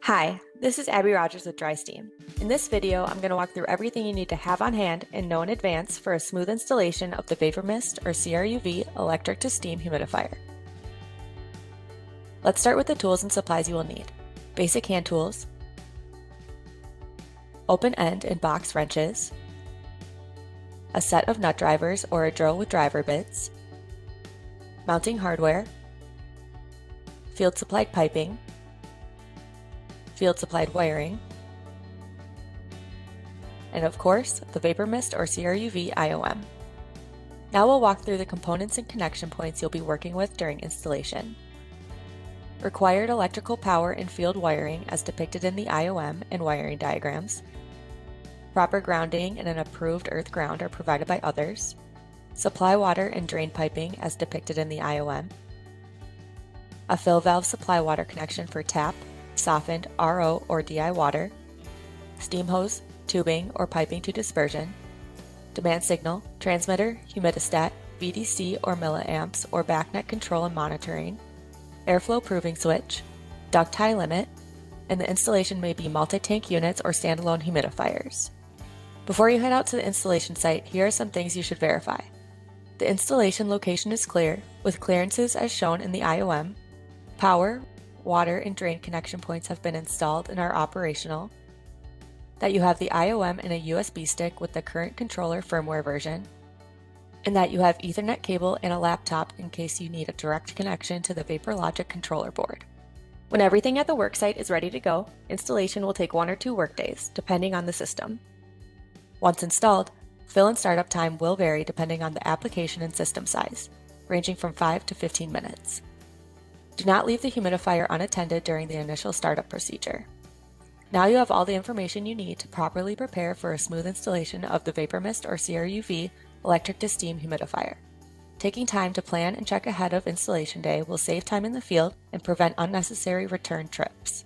Hi, this is Abby Rogers with Dry Steam. In this video, I'm going to walk through everything you need to have on hand and know in advance for a smooth installation of the Vapormist or CRUV electric to steam humidifier. Let's start with the tools and supplies you will need. Basic hand tools, open end and box wrenches, a set of nut drivers or a drill with driver bits, mounting hardware, field supplied piping, field supplied wiring, and of course, the Vapormist or CRUV IOM. Now we'll walk through the components and connection points you'll be working with during installation. Required electrical power and field wiring as depicted in the IOM and wiring diagrams. Proper grounding and an approved earth ground are provided by others. Supply water and drain piping as depicted in the IOM. A fill valve supply water connection for tap, softened RO or DI water, steam hose, tubing or piping to dispersion, demand signal, transmitter, humidistat, VDC or milliamps or backnet control and monitoring, airflow proving switch, duct tie limit, and the installation may be multi-tank units or standalone humidifiers. Before you head out to the installation site, here are some things you should verify. The installation location is clear, with clearances as shown in the IOM, power, water, and drain connection points have been installed and are operational, that you have the IOM and a USB stick with the current controller firmware version, and that you have Ethernet cable and a laptop in case you need a direct connection to the VaporLogic controller board. When everything at the worksite is ready to go, installation will take 1 or 2 workdays, depending on the system. Once installed, fill and startup time will vary depending on the application and system size, ranging from 5 to 15 minutes. Do not leave the humidifier unattended during the initial startup procedure. Now you have all the information you need to properly prepare for a smooth installation of the Vapormist or CRUV electric to steam humidifier. Taking time to plan and check ahead of installation day will save time in the field and prevent unnecessary return trips.